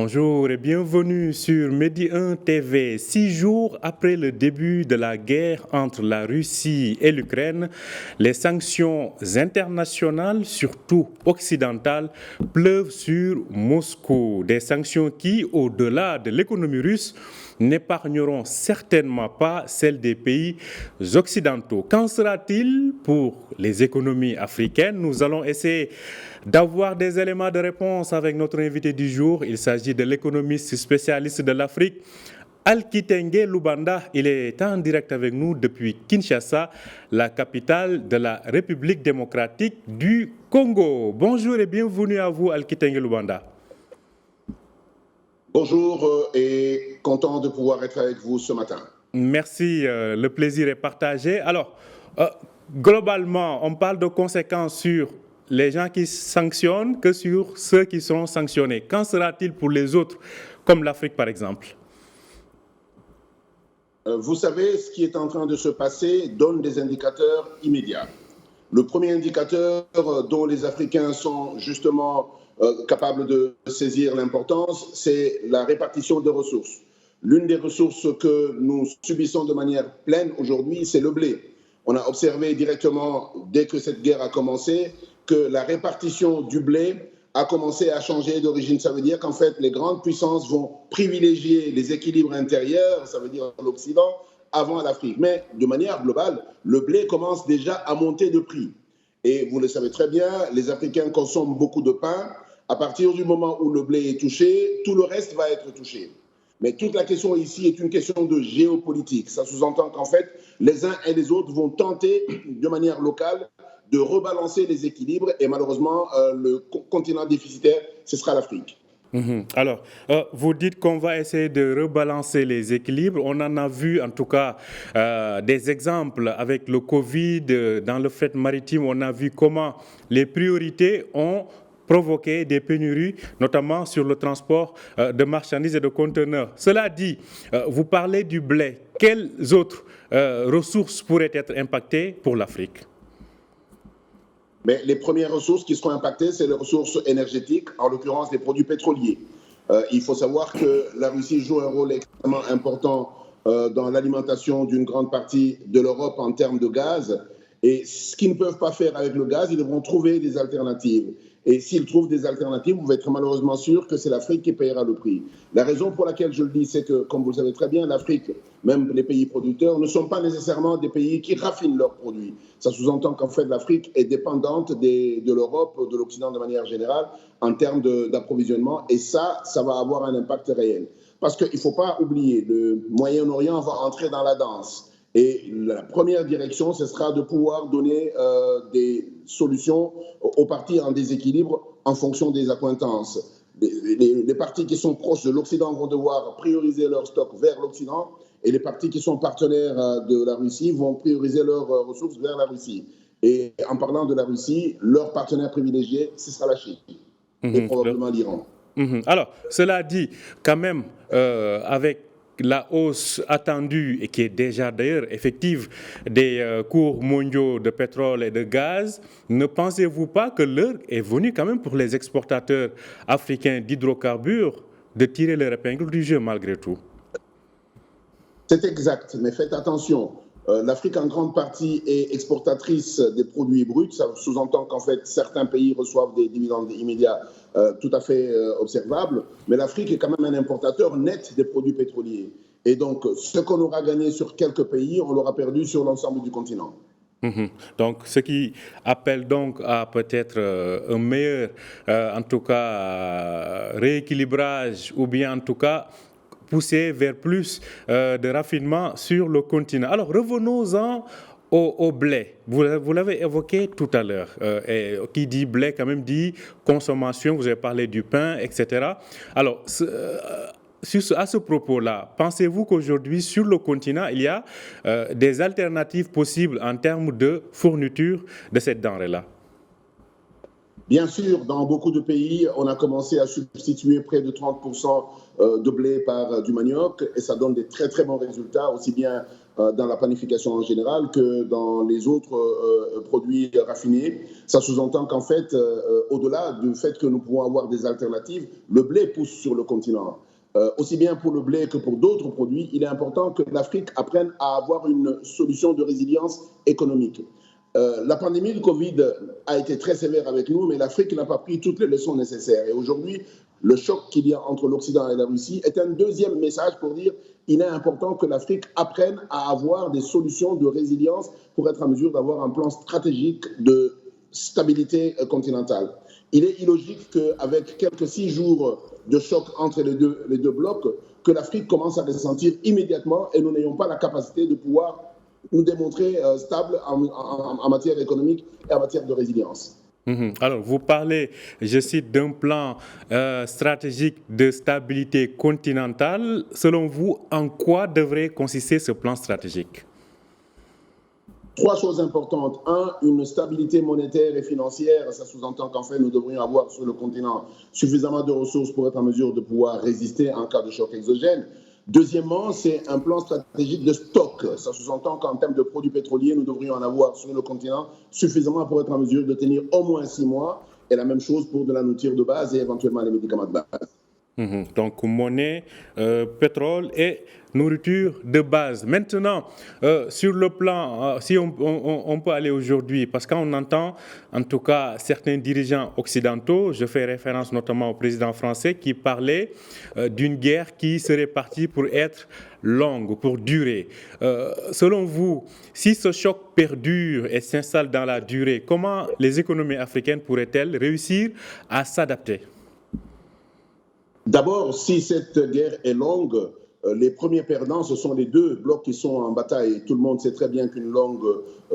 Bonjour et bienvenue sur Medi 1 TV. 6 jours après le début de la guerre entre la Russie et l'Ukraine, les sanctions internationales, surtout occidentales, pleuvent sur Moscou. Des sanctions qui, au-delà de l'économie russe, n'épargneront certainement pas celle des pays occidentaux. Qu'en sera-t-il pour les économies africaines? Nous allons essayer d'avoir des éléments de réponse avec notre invité du jour. Il s'agit de l'économiste spécialiste de l'Afrique, Alkitenge Lubanda. Il est en direct avec nous depuis Kinshasa, la capitale de la République démocratique du Congo. Bonjour et bienvenue à vous, Alkitenge Lubanda. Bonjour et content de pouvoir être avec vous ce matin. Merci, le plaisir est partagé. Alors, globalement, on parle de conséquences sur les gens qui sanctionnent que sur ceux qui seront sanctionnés. Qu'en sera-t-il pour les autres, comme l'Afrique par exemple? Vous savez, ce qui est en train de se passer donne des indicateurs immédiats. Le premier indicateur dont les Africains sont justement capables de saisir l'importance, c'est la répartition des ressources. L'une des ressources que nous subissons de manière pleine aujourd'hui, c'est le blé. On a observé directement, dès que cette guerre a commencé, que la répartition du blé a commencé à changer d'origine. Ça veut dire qu'en fait, les grandes puissances vont privilégier les équilibres intérieurs, ça veut dire l'Occident, avant l'Afrique. Mais de manière globale, le blé commence déjà à monter de prix. Et vous le savez très bien, les Africains consomment beaucoup de pain. À partir du moment où le blé est touché, tout le reste va être touché. Mais toute la question ici est une question de géopolitique. Ça sous-entend qu'en fait, les uns et les autres vont tenter de manière locale de rebalancer les équilibres et malheureusement, le continent déficitaire, ce sera l'Afrique. Alors, vous dites qu'on va essayer de rebalancer les équilibres. On en a vu en tout cas des exemples avec le Covid. Dans le fret maritime, on a vu comment les priorités ont provoqué des pénuries, notamment sur le transport de marchandises et de conteneurs. Cela dit, vous parlez du blé. Quelles autres ressources pourraient être impactées pour l'Afrique? Mais les premières ressources qui seront impactées, c'est les ressources énergétiques, en l'occurrence les produits pétroliers. Il faut savoir que la Russie joue un rôle extrêmement important dans l'alimentation d'une grande partie de l'Europe en termes de gaz. Et ce qu'ils ne peuvent pas faire avec le gaz, ils devront trouver des alternatives. Et s'ils trouvent des alternatives, vous pouvez être malheureusement sûr que c'est l'Afrique qui paiera le prix. La raison pour laquelle je le dis, c'est que, comme vous le savez très bien, l'Afrique, même les pays producteurs, ne sont pas nécessairement des pays qui raffinent leurs produits. Ça sous-entend qu'en fait, l'Afrique est dépendante de l'Europe, de l'Occident de manière générale, en termes d'approvisionnement. Et ça va avoir un impact réel. Parce qu'il ne faut pas oublier, le Moyen-Orient va entrer dans la danse. Et la première direction, ce sera de pouvoir donner des solutions aux partis en déséquilibre en fonction des accointances. Les partis qui sont proches de l'Occident vont devoir prioriser leur stock vers l'Occident et les partis qui sont partenaires de la Russie vont prioriser leurs ressources vers la Russie. Et en parlant de la Russie, leur partenaire privilégié, ce sera la Chine et probablement l'Iran. Alors, cela dit, quand même, avec la hausse attendue et qui est déjà d'ailleurs effective des cours mondiaux de pétrole et de gaz, ne pensez-vous pas que l'heure est venue quand même pour les exportateurs africains d'hydrocarbures de tirer leur épingle du jeu malgré tout? C'est exact, mais faites attention. L'Afrique en grande partie est exportatrice des produits bruts. Ça sous-entend qu'en fait certains pays reçoivent des dividendes immédiats tout à fait observables. Mais l'Afrique est quand même un importateur net des produits pétroliers. Et donc ce qu'on aura gagné sur quelques pays, on l'aura perdu sur l'ensemble du continent. Donc, ce qui appelle donc à peut-être un meilleur, en tout cas, rééquilibrage ou bien en tout cas pousser vers plus de raffinement sur le continent. Alors, revenons-en au blé. Vous l'avez évoqué tout à l'heure. Qui dit blé, quand même, dit consommation. Vous avez parlé du pain, etc. Alors, à ce propos-là, pensez-vous qu'aujourd'hui, sur le continent, il y a des alternatives possibles en termes de fourniture de cette denrée-là? Bien sûr, dans beaucoup de pays, on a commencé à substituer près de 30% de blé par du manioc et ça donne des très très bons résultats, aussi bien dans la panification en général que dans les autres produits raffinés. Ça sous-entend qu'en fait, au-delà du fait que nous pouvons avoir des alternatives, le blé pousse sur le continent. Aussi bien pour le blé que pour d'autres produits, il est important que l'Afrique apprenne à avoir une solution de résilience économique. La pandémie de Covid a été très sévère avec nous, mais l'Afrique n'a pas pris toutes les leçons nécessaires. Et aujourd'hui, le choc qu'il y a entre l'Occident et la Russie est un deuxième message pour dire qu'il est important que l'Afrique apprenne à avoir des solutions de résilience pour être en mesure d'avoir un plan stratégique de stabilité continentale. Il est illogique qu'avec quelques 6 jours de choc entre les deux blocs, que l'Afrique commence à ressentir immédiatement et nous n'ayons pas la capacité de pouvoir nous démontrer stable en matière économique et en matière de résilience. Alors, vous parlez, je cite, d'un plan stratégique de stabilité continentale. Selon vous, en quoi devrait consister ce plan stratégique? 3 choses importantes. 1, une stabilité monétaire et financière. Ça sous-entend qu'en fait, nous devrions avoir sur le continent suffisamment de ressources pour être en mesure de pouvoir résister en cas de choc exogène. Deuxièmement, c'est un plan stratégique de stock. Ça sous-entend qu'en termes de produits pétroliers, nous devrions en avoir sur le continent suffisamment pour être en mesure de tenir au moins 6 mois. Et la même chose pour de la nourriture de base et éventuellement les médicaments de base. Donc monnaie, pétrole et nourriture de base. Maintenant, sur le plan, si on peut aller aujourd'hui, parce qu'on entend en tout cas certains dirigeants occidentaux, je fais référence notamment au président français qui parlait d'une guerre qui serait partie pour être longue, pour durer. Selon vous, si ce choc perdure et s'installe dans la durée, comment les économies africaines pourraient-elles réussir à s'adapter? D'abord, si cette guerre est longue, les premiers perdants, ce sont les deux blocs qui sont en bataille. Tout le monde sait très bien qu'une longue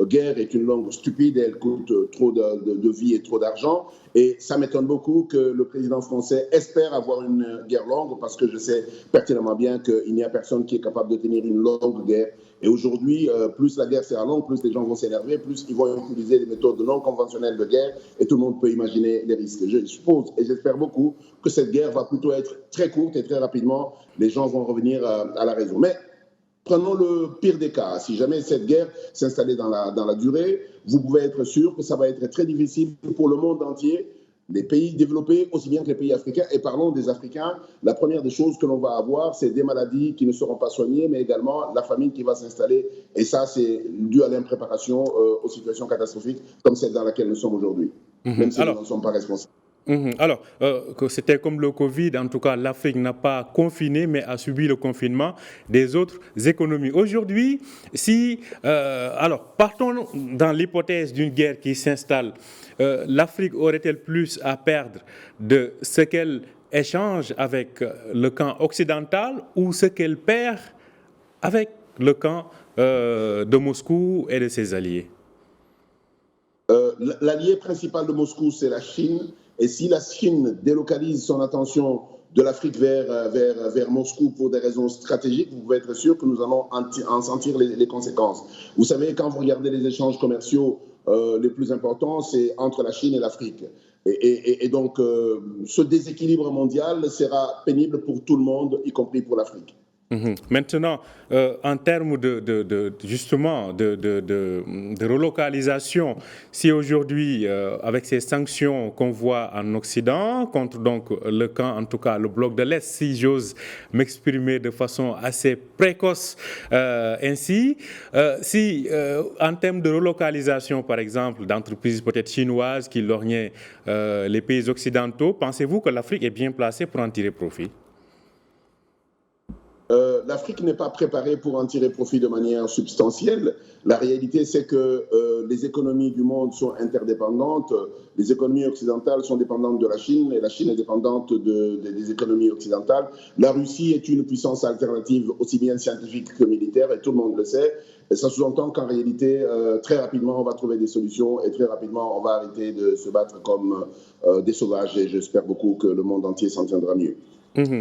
guerre est une longue stupide, elle coûte trop de vie et trop d'argent. Et ça m'étonne beaucoup que le président français espère avoir une guerre longue parce que je sais pertinemment bien qu'il n'y a personne qui est capable de tenir une longue guerre. Et aujourd'hui, plus la guerre sera longue, plus les gens vont s'énerver, plus ils vont utiliser des méthodes non conventionnelles de guerre et tout le monde peut imaginer les risques. Je suppose et j'espère beaucoup que cette guerre va plutôt être très courte et très rapidement, les gens vont revenir à la raison. Mais prenons le pire des cas. Si jamais cette guerre s'installait dans la durée, vous pouvez être sûr que ça va être très difficile pour le monde entier, les pays développés aussi bien que les pays africains. Et parlons des Africains, la première des choses que l'on va avoir, c'est des maladies qui ne seront pas soignées, mais également la famine qui va s'installer. Et ça, c'est dû à l'impréparation aux situations catastrophiques comme celle dans laquelle nous sommes aujourd'hui, même si nous n'en sommes pas responsables. Alors, c'était comme le Covid, en tout cas, l'Afrique n'a pas confiné, mais a subi le confinement des autres économies. Aujourd'hui, alors, partons dans l'hypothèse d'une guerre qui s'installe. L'Afrique aurait-elle plus à perdre de ce qu'elle échange avec le camp occidental ou ce qu'elle perd avec le camp de Moscou et de ses alliés? L'allié principal de Moscou, c'est la Chine. Et si la Chine délocalise son attention de l'Afrique vers Moscou pour des raisons stratégiques, vous pouvez être sûr que nous allons en sentir les conséquences. Vous savez, quand vous regardez les échanges commerciaux les plus importants, c'est entre la Chine et l'Afrique. Et donc, ce déséquilibre mondial sera pénible pour tout le monde, y compris pour l'Afrique. Maintenant, en termes justement de relocalisation, si aujourd'hui, avec ces sanctions qu'on voit en Occident contre donc le camp, en tout cas le bloc de l'Est, si j'ose m'exprimer de façon assez précoce ainsi, si en termes de relocalisation, par exemple, d'entreprises peut-être chinoises qui lorgnaient les pays occidentaux, pensez-vous que l'Afrique est bien placée pour en tirer profit? L'Afrique n'est pas préparée pour en tirer profit de manière substantielle. La réalité, c'est que les économies du monde sont interdépendantes. Les économies occidentales sont dépendantes de la Chine et la Chine est dépendante des économies occidentales. La Russie est une puissance alternative aussi bien scientifique que militaire et tout le monde le sait. Et ça sous-entend qu'en réalité, très rapidement, on va trouver des solutions et très rapidement, on va arrêter de se battre comme des sauvages et j'espère beaucoup que le monde entier s'en tiendra mieux.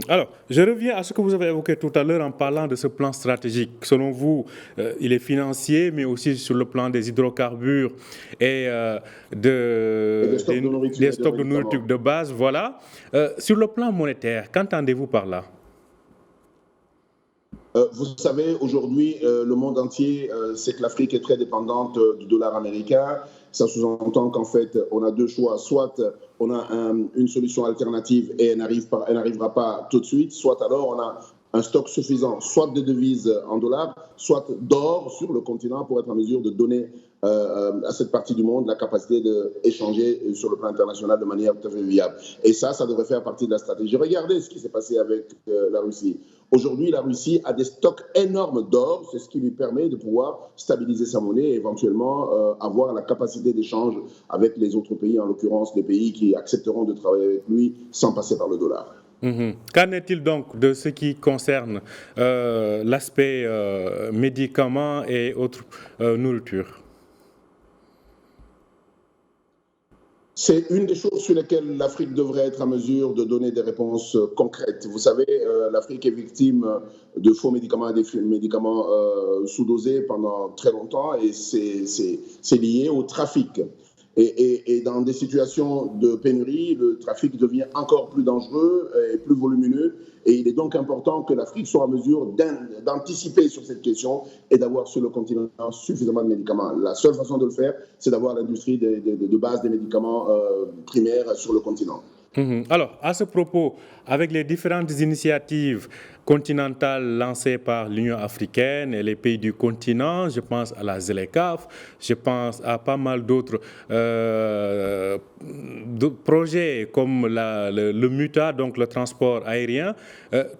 Alors, je reviens à ce que vous avez évoqué tout à l'heure en parlant de ce plan stratégique. Selon vous, il est financier, mais aussi sur le plan des hydrocarbures et des stocks de nourriture de base. Voilà. Sur le plan monétaire, qu'entendez-vous par là? Vous savez, aujourd'hui, le monde entier sait que l'Afrique est très dépendante du dollar américain. Ça sous-entend qu'en fait, on a deux choix. Soit on a une solution alternative et elle n'arrivera pas tout de suite, soit alors on a un stock suffisant, soit de devises en dollars, soit d'or sur le continent pour être en mesure de donner à cette partie du monde la capacité d'échanger sur le plan international de manière tout à fait viable. Et ça devrait faire partie de la stratégie. Regardez ce qui s'est passé avec la Russie. Aujourd'hui, la Russie a des stocks énormes d'or, c'est ce qui lui permet de pouvoir stabiliser sa monnaie et éventuellement avoir la capacité d'échange avec les autres pays, en l'occurrence des pays qui accepteront de travailler avec lui sans passer par le dollar. Qu'en est-il donc de ce qui concerne l'aspect médicaments et autres nourritures? C'est une des choses sur lesquelles l'Afrique devrait être en mesure de donner des réponses concrètes. Vous savez, l'Afrique est victime de faux médicaments et des médicaments sous-dosés pendant très longtemps et c'est lié au trafic. Et dans des situations de pénurie, le trafic devient encore plus dangereux et plus volumineux. Et il est donc important que l'Afrique soit en mesure d'anticiper sur cette question et d'avoir sur le continent suffisamment de médicaments. La seule façon de le faire, c'est d'avoir l'industrie de base des médicaments primaires sur le continent. Alors, à ce propos, avec les différentes initiatives continentales lancées par l'Union africaine et les pays du continent, je pense à la ZLECAf, je pense à pas mal d'autres projets comme le MUTA, donc le transport aérien.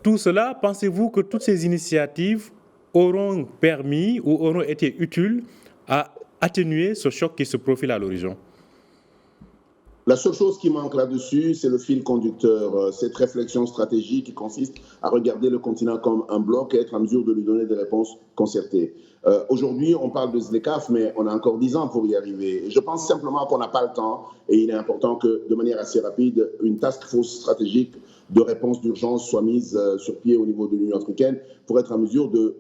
Tout cela, pensez-vous que toutes ces initiatives auront permis ou auront été utiles à atténuer ce choc qui se profile à l'horizon? La seule chose qui manque là-dessus, c'est le fil conducteur, cette réflexion stratégique qui consiste à regarder le continent comme un bloc et être en mesure de lui donner des réponses concertées. Aujourd'hui, on parle de ZLECAf, mais on a encore 10 ans pour y arriver. Je pense simplement qu'on n'a pas le temps et il est important que, de manière assez rapide, une task force stratégique de réponse d'urgence soit mise sur pied au niveau de l'Union africaine pour être en mesure de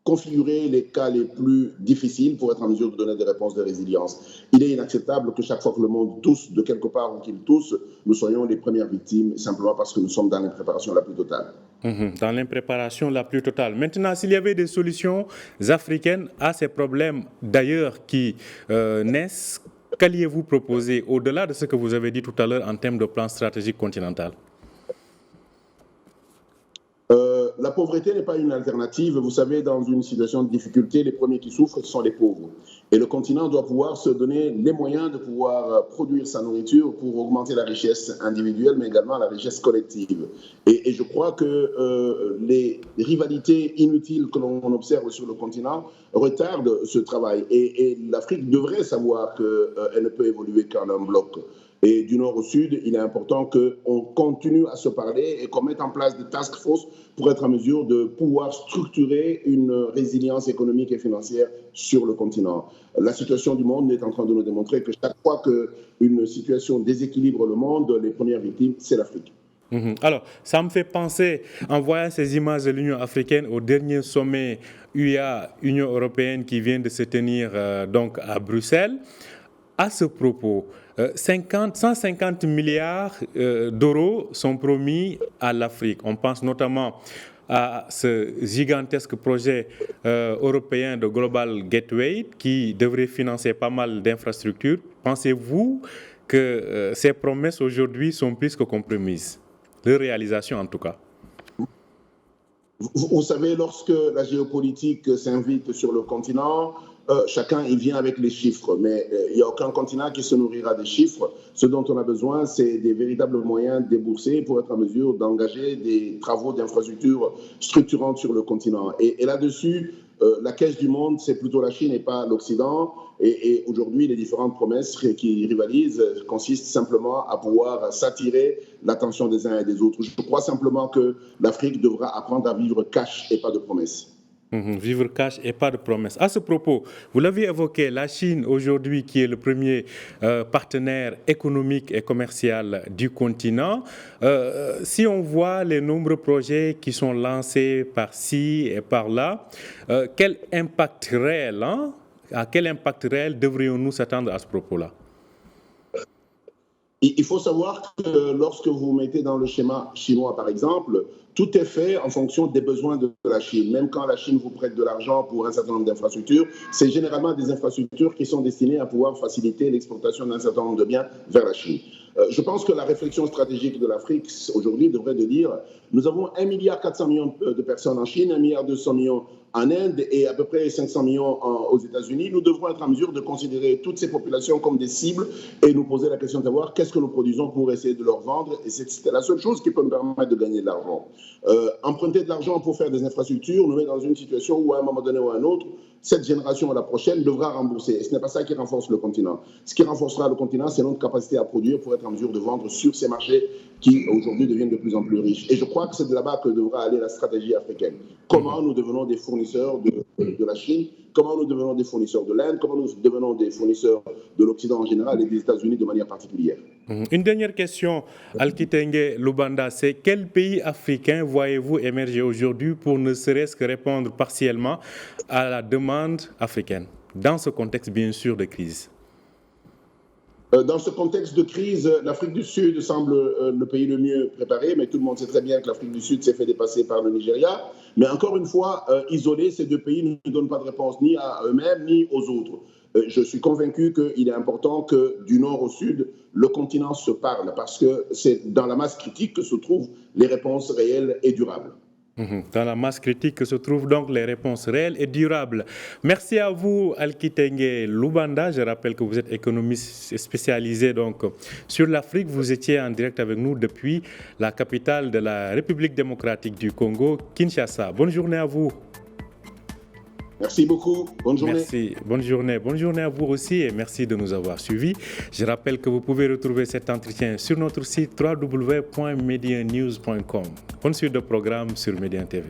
configurer les cas les plus difficiles pour être en mesure de donner des réponses de résilience. Il est inacceptable que chaque fois que le monde tousse de quelque part où qu'il tousse, nous soyons les premières victimes simplement parce que nous sommes dans l'impréparation la plus totale. Dans l'impréparation la plus totale. Maintenant, s'il y avait des solutions africaines à ces problèmes d'ailleurs qui naissent, qu'alliez-vous proposer au-delà de ce que vous avez dit tout à l'heure en termes de plan stratégique continental? La pauvreté n'est pas une alternative. Vous savez, dans une situation de difficulté, les premiers qui souffrent, ce sont les pauvres. Et le continent doit pouvoir se donner les moyens de pouvoir produire sa nourriture pour augmenter la richesse individuelle, mais également la richesse collective. Et je crois que les rivalités inutiles que l'on observe sur le continent retardent ce travail. Et l'Afrique devrait savoir qu'elle ne peut évoluer qu'en un bloc. Et du nord au sud, il est important qu'on continue à se parler et qu'on mette en place des task forces pour être en mesure de pouvoir structurer une résilience économique et financière sur le continent. La situation du monde est en train de nous démontrer que chaque fois qu'une situation déséquilibre le monde, les premières victimes, c'est l'Afrique. Alors, ça me fait penser, en voyant ces images de l'Union africaine au dernier sommet UA, Union européenne, qui vient de se tenir donc à Bruxelles. À ce propos, 150 milliards d'euros sont promis à l'Afrique. On pense notamment à ce gigantesque projet européen de Global Gateway qui devrait financer pas mal d'infrastructures. Pensez-vous que ces promesses aujourd'hui sont plus que compromises? Leur réalisation en tout cas. Vous savez, lorsque la géopolitique s'invite sur le continent, chacun il vient avec les chiffres, mais il n'y a aucun continent qui se nourrira des chiffres. Ce dont on a besoin, c'est des véritables moyens déboursés pour être en mesure d'engager des travaux d'infrastructures structurantes sur le continent. Et là-dessus, la caisse du monde, c'est plutôt la Chine et pas l'Occident. Et aujourd'hui, les différentes promesses qui rivalisent consistent simplement à pouvoir s'attirer l'attention des uns et des autres. Je crois simplement que l'Afrique devra apprendre à vivre cash et pas de promesses. Vivre cash et pas de promesses. À ce propos, vous l'avez évoqué, la Chine aujourd'hui qui est le premier partenaire économique et commercial du continent, si on voit les nombreux projets qui sont lancés par-ci et par-là, quel impact réel, à quel impact réel devrions-nous s'attendre à ce propos-là? Il faut savoir que lorsque vous mettez dans le schéma chinois, par exemple, tout est fait en fonction des besoins de la Chine. Même quand la Chine vous prête de l'argent pour un certain nombre d'infrastructures, c'est généralement des infrastructures qui sont destinées à pouvoir faciliter l'exportation d'un certain nombre de biens vers la Chine. Je pense que la réflexion stratégique de l'Afrique aujourd'hui devrait de dire nous avons 1,4 milliard de personnes en Chine, 1,2 milliard en Inde et à peu près 500 millions aux États-Unis. Nous devrons être en mesure de considérer toutes ces populations comme des cibles et nous poser la question de savoir qu'est-ce que nous produisons pour essayer de leur vendre. Et c'est la seule chose qui peut nous permettre de gagner de l'argent. Emprunter de l'argent pour faire des infrastructures nous met dans une situation où, à un moment donné ou à un autre, cette génération ou la prochaine devra rembourser. Et ce n'est pas ça qui renforce le continent. Ce qui renforcera le continent, c'est notre capacité à produire pour être en mesure de vendre sur ces marchés qui, aujourd'hui, deviennent de plus en plus riches. Et je crois que c'est de là-bas que devra aller la stratégie africaine. Comment nous devenons des fournisseurs de la Chine, comment nous devenons des fournisseurs de l'Inde, comment nous devenons des fournisseurs de l'Occident en général et des États-Unis de manière particulière. Une dernière question, Alkitenge Lubanda, c'est quel pays africain voyez-vous émerger aujourd'hui pour ne serait-ce que répondre partiellement à la demande africaine, dans ce contexte bien sûr de crise? Dans ce contexte de crise, l'Afrique du Sud semble le pays le mieux préparé, mais tout le monde sait très bien que l'Afrique du Sud s'est fait dépasser par le Nigeria. Mais encore une fois, isolés, ces deux pays ne donnent pas de réponse ni à eux-mêmes ni aux autres. Je suis convaincu qu'il est important que du nord au sud, le continent se parle, parce que c'est dans la masse critique que se trouvent les réponses réelles et durables. Dans la masse critique que se trouvent donc les réponses réelles et durables. Merci à vous, Alkitenge Lubanda. Je rappelle que vous êtes économiste spécialisé donc sur l'Afrique. Vous étiez en direct avec nous depuis la capitale de la République démocratique du Congo, Kinshasa. Bonne journée à vous. Merci beaucoup. Bonne journée. Merci. Bonne journée. Bonne journée à vous aussi et merci de nous avoir suivis. Je rappelle que vous pouvez retrouver cet entretien sur notre site www.medianews.com. Bonne suite de programme sur Médien TV.